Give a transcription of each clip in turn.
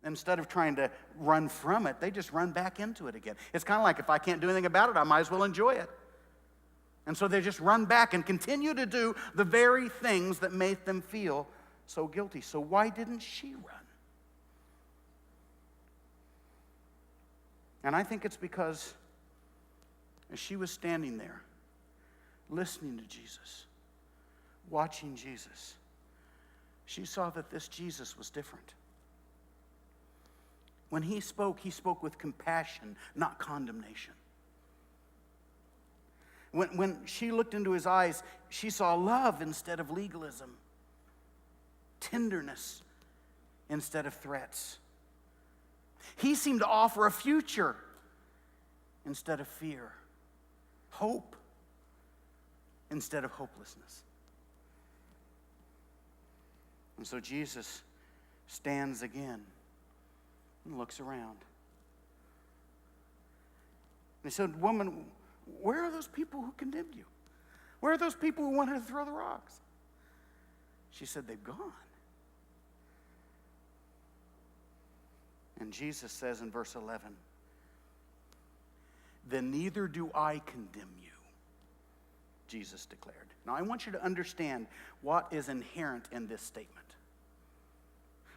Instead of trying to run from it, they just run back into it again. It's kind of like, if I can't do anything about it, I might as well enjoy it. And so they just run back and continue to do the very things that make them feel so guilty. So why didn't she run? And I think it's because as she was standing there, listening to Jesus, watching Jesus, she saw that this Jesus was different. When he spoke with compassion, not condemnation. When she looked into his eyes, she saw love instead of legalism, tenderness instead of threats. He seemed to offer a future instead of fear, hope instead of hopelessness. And so Jesus stands again and looks around. And he said, "Woman, where are those people who condemned you? Where are those people who wanted to throw the rocks?" She said, "They've gone." And Jesus says in verse 11, "Then neither do I condemn you," Jesus declared. Now I want you to understand what is inherent in this statement.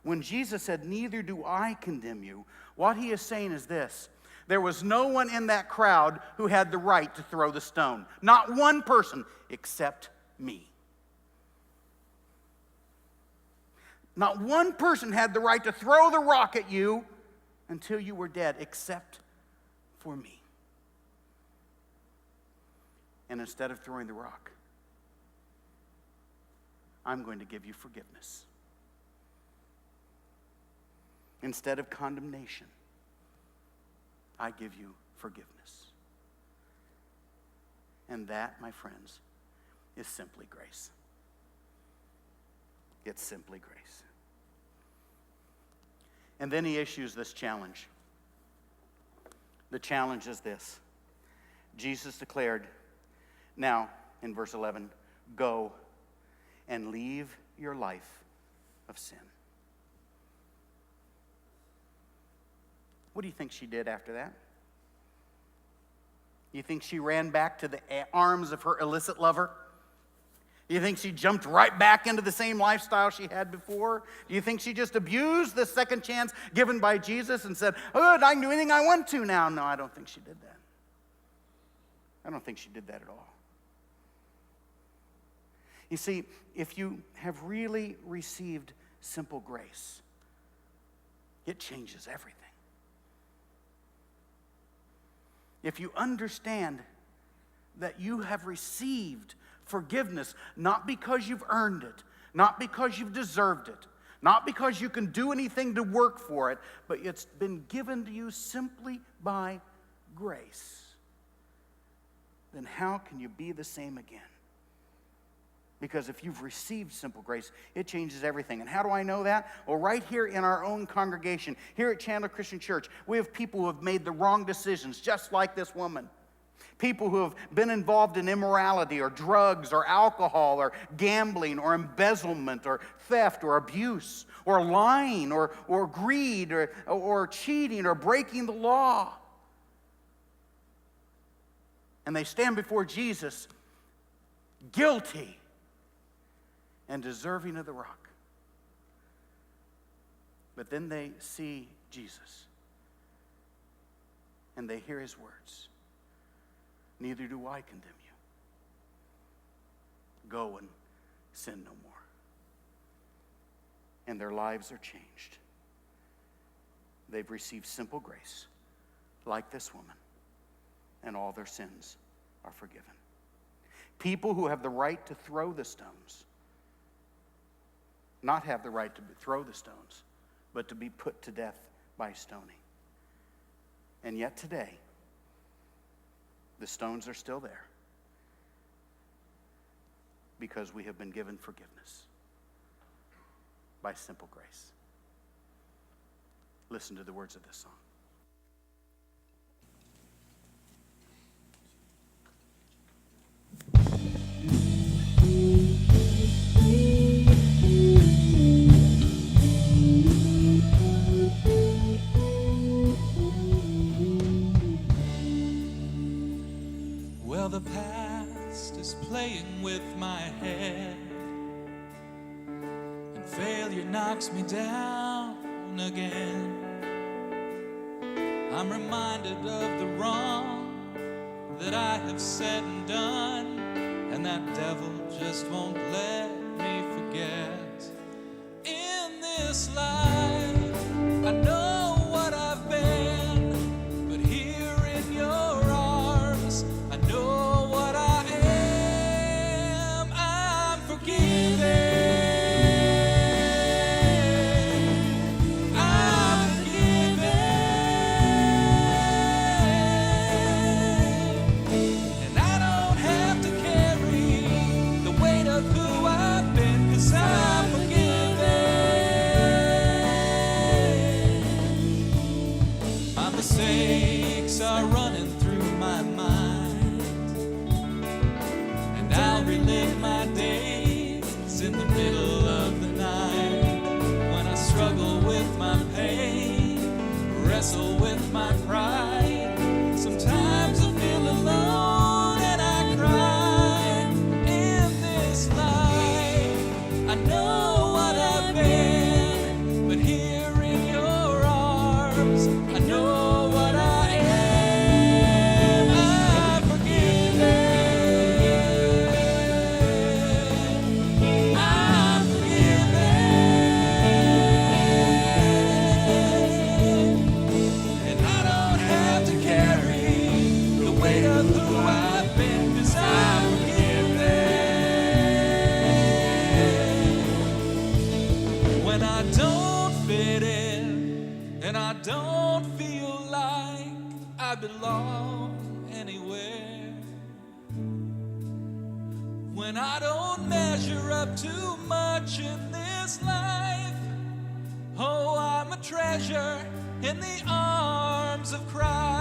When Jesus said, "Neither do I condemn you," what he is saying is this: there was no one in that crowd who had the right to throw the stone. Not one person except me. Not one person had the right to throw the rock at you until you were dead, except for me. And instead of throwing the rock, I'm going to give you forgiveness. Instead of condemnation, I give you forgiveness. And that, my friends, is simply grace. It's simply grace. And then he issues this challenge. The challenge is this. Jesus declared, now, in verse 11, "Go and leave your life of sin." What do you think she did after that? You think she ran back to the arms of her illicit lover? You think she jumped right back into the same lifestyle she had before? Do you think she just abused the second chance given by Jesus and said, "Oh, I can do anything I want to now"? No, I don't think she did that. I don't think she did that at all. You see, if you have really received simple grace, it changes everything. If you understand that you have received forgiveness, not because you've earned it, not because you've deserved it, not because you can do anything to work for it, but it's been given to you simply by grace, then how can you be the same again? Because if you've received simple grace, it changes everything. And how do I know that? Well, right here in our own congregation, here at Chandler Christian Church, we have people who have made the wrong decisions, just like this woman. People who have been involved in immorality or drugs or alcohol or gambling or embezzlement or theft or abuse or lying or greed or cheating or breaking the law. And they stand before Jesus guilty and deserving of the rock. But then they see Jesus and they hear his words. "Neither do I condemn you. Go and sin no more." And their lives are changed. They've received simple grace, like this woman, and all their sins are forgiven. People who have the right to throw the stones, not have the right to throw the stones, but to be put to death by stoning. And yet today, the stones are still there because we have been given forgiveness by simple grace. Listen to the words of this song. knocks me down again, I'm reminded of the wrong that I have said and done, and that devil just won't let me forget. In this life, I know what I've been, but here in your arms, I know what I am. I'm forgiven. Mistakes are running through my mind, and I'll relive my days in the middle of the night, when I struggle with my pain, wrestle with my pride. Sometimes I feel alone and I cry. In this life, I know what I've been, but here in your arms, I know when I don't fit in, and I don't feel like I belong anywhere. When I don't measure up too much in this life, oh, I'm a treasure in the arms of Christ.